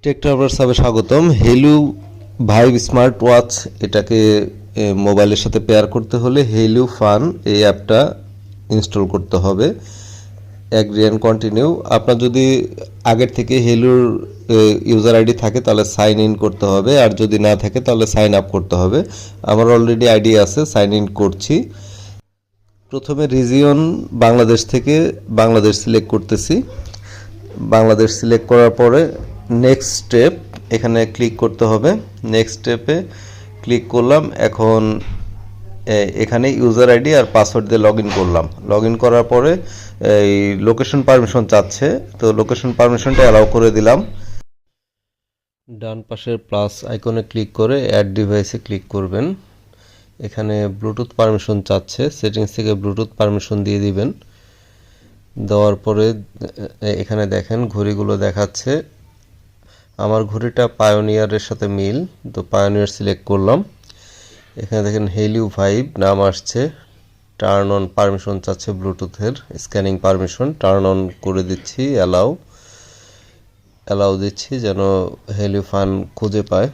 Take travellers সাবে স্বাগতম। Hello vibe smart watch এটাকে মোবাইলের সাথে পেয়ার করতে হলে হেলু ফান এই অ্যাপটা ইনস্টল করতে হবে। Agree and continue. আপনার যদি আগের থেকে হেলুর ইউজার আইডি থাকে তাহলে সাইন ইন করতে হবে, আর যদি না থাকে তাহলে সাইন আপ করতে হবে। আমার অলরেডি আইডি আছে, সাইন ইন করছি। প্রথমে রিজিয়ন বাংলাদেশ থেকে বাংলাদেশ সিলেক্ট করতেছি। বাংলাদেশ সিলেক্ট করার পরে নেক্সট স্টেপ এখানে ক্লিক করতে হবে। নেক্সট স্টেপে ক্লিক করলাম। এখন এখানে ইউজার আইডি আর পাসওয়ার্ড দিয়ে লগ ইন করলাম। লগ ইন করার পরে এই লোকেশন পারমিশন চাচ্ছে, তো লোকেশন পারমিশনটা অ্যালাউ করে দিলাম। ডান পাশের প্লাস আইকনে ক্লিক করে অ্যাড ডিভাইসে ক্লিক করবেন। এখানে ব্লুটুথ পারমিশন চাচ্ছে, সেটিংস থেকে ব্লুটুথ পারমিশন দিয়ে দিবেন। দেওয়ার পরে এখানে দেখেন ঘড়িগুলো দেখাচ্ছে। আমার ঘড়িটা পায়োনিয়ারের সাথে মিল, তো পায়োনিয়ার সিলেক্ট করলাম। এখানে দেখেন হেলিউ ভাইব নাম আসছে। টার্ন অন পারমিশন চাচ্ছে ব্লুটুথের স্ক্যানিং পারমিশন, টার্ন অন করে দিচ্ছি। অ্যালাউ দিচ্ছি যেন হেলিউ ফান খুঁজে পায়।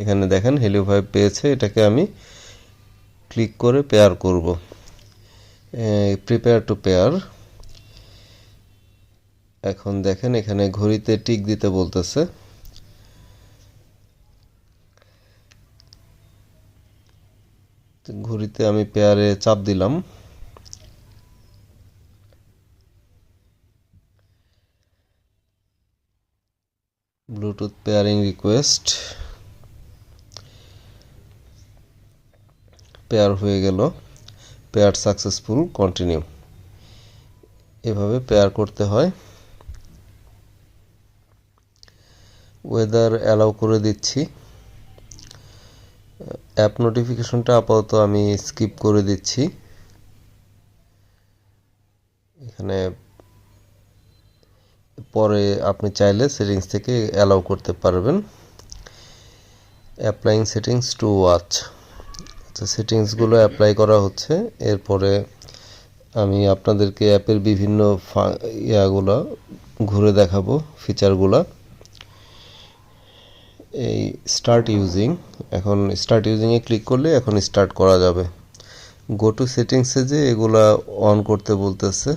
এখানে দেখেন হেলিউ ভাইব পেয়েছে, এটাকে আমি ক্লিক করে পেয়ার করব। Prepare to pair. এখন দেখেন এখানে ঘড়িতে টিক দিতে বলতেছে। ঘড়িতে আমি পেয়ারে চাপ দিলাম। ব্লুটুথ পেয়ারিং রিকোয়েস্ট, পেয়ার হয়ে গেল। Pair successful, continue. এভাবে পেয়ার করতে হয়। ওয়েদার অ্যালাউ করে দিচ্ছি। অ্যাপ নোটিফিকেশনটা আপাতত আমি স্কিপ করে দিচ্ছি। এখানে পরে আপনি চাইলে সেটিংস থেকে অ্যালাউ করতে পারবেন। Applying settings to watch. আচ্ছা, সেটিংসগুলো অ্যাপ্লাই করা হচ্ছে। এরপরে আমি আপনাদেরকে অ্যাপের বিভিন্ন ইয়াগুলো ঘুরে দেখাবো, ফিচারগুলো। এই স্টার্ট ইউজিং, এখন স্টার্ট ইউজিংয়ে ক্লিক করলে এখন স্টার্ট করা যাবে। গো টু সেটিংসে যে এগুলা অন করতে বলতেছে।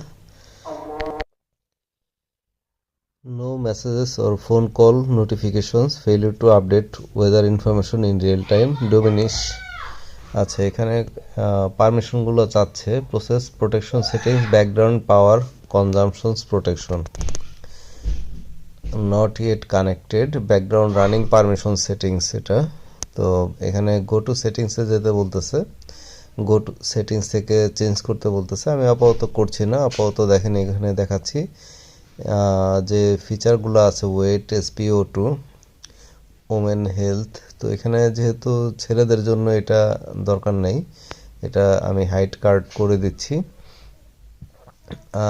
No messages or phone call notifications, failure to update weather information in real time, diminish. আচ্ছা, এখানে পারমিশনগুলো চাচ্ছে। Process protection settings, background power consumptions protection, not yet connected, background running permission settings এটা। তো এখানে গো টু সেটিংসে যেতে বলতেছে, গো টু সেটিংস থেকে চেঞ্জ করতে বলতেছে। আমি আপাতত করছি না, আপাতত দেখেন এখানে দেখাচ্ছি যে ফিচারগুলো আছে। Weight, SpO2, women health. তো এখানে যেহেতু ছেলেদের জন্য এটা দরকার নেই, এটা আমি হাইড কার্ড করে দিচ্ছি।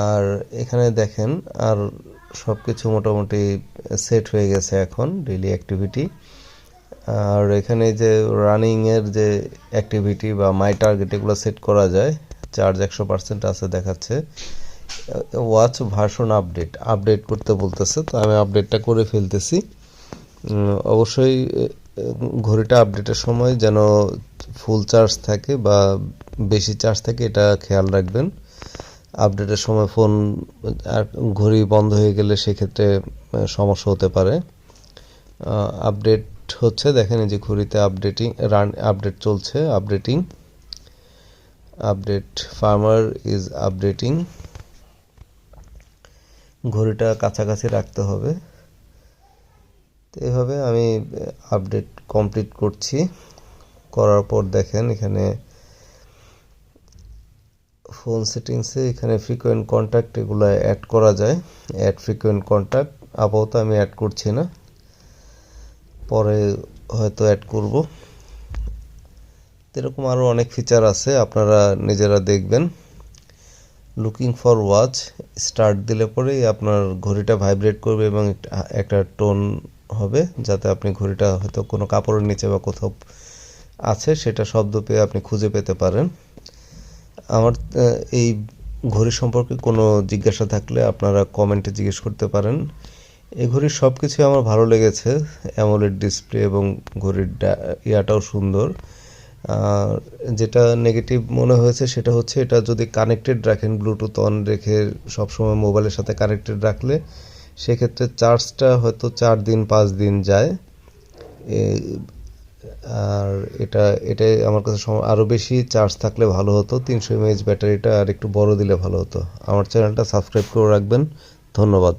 আর এখানে দেখেন আর সব কিছু মোটামুটি সেট হয়ে গেছে এখন, ডেইলি অ্যাক্টিভিটি। আর এখানে যে রানিংয়ের যে অ্যাক্টিভিটি বা মাই টার্গেট এগুলো সেট করা যায়। চার্জ 100% আছে দেখাচ্ছে। ওয়াচ ভার্সন আপডেট করতে বলতেছে, তো আমি আপডেটটা করে ফেলতেছি। অবশ্যই ঘড়িটা আপডেটের সময় যেন ফুল চার্জ থাকে বা বেশি চার্জ থাকে, এটা খেয়াল রাখবেন। আপডেটের সময় ফোন আর ঘড়ি বন্ধ হয়ে গেলে সেক্ষেত্রে সমস্যা হতে পারে। আপডেট হচ্ছে, দেখেন এই যে ঘড়িতে আপডেট চলছে। Update farmer is updating. ঘড়িটা কাছাকাছি রাখতে হবে। তো এভাবে আমি আপডেট কমপ্লিট করছি। করার পর দেখেন এখানে ফোন সেটিংসে এখানে ফ্রিকোয়েন্ট কন্ট্যাক্ট এগুলো অ্যাড করা যায়। অ্যাড ফ্রিকোয়েন্ট কন্ট্যাক্ট আপাতত আমি অ্যাড করছি না, পরে হয়তো অ্যাড করব। এরকম আরও অনেক ফিচার আছে, আপনারা নিজেরা দেখবেন। লুকিং ফর ওয়াচ, স্টার্ট দিলে পরেই আপনার ঘড়িটা ভাইব্রেট করবে এবং একটা টোন হবে, যাতে আপনি ঘড়িটা হয়তো কোনো কাপড়ের নিচে বা কোথাও আছে সেটা শব্দ পেয়ে আপনি খুঁজে পেতে পারেন। আমার এই ঘড়ি সম্পর্কে কোনো জিজ্ঞাসা থাকলে আপনারা কমেন্টে জিজ্ঞেস করতে পারেন। এই ঘড়ির সব কিছুই আমার ভালো লেগেছে, অ্যামোলেড ডিসপ্লে এবং ঘড়ির ইয়াটাও সুন্দর। আর যেটা নেগেটিভ মনে হয়েছে সেটা হচ্ছে এটা যদি কানেক্টেড রাখেন, ব্লুটুথ অন রেখে সবসময় মোবাইলের সাথে কানেক্টেড রাখলে সেক্ষেত্রে চার্জটা হয়তো 4 দিন 5 দিন যায়। আর এটাই আমার কাছে আরও বেশি চার্জ থাকলে ভালো হতো, 300 mAh ব্যাটারিটা আর একটু বড় দিলে ভালো হতো। আমার চ্যানেলটা সাবস্ক্রাইব করে রাখবেন। ধন্যবাদ।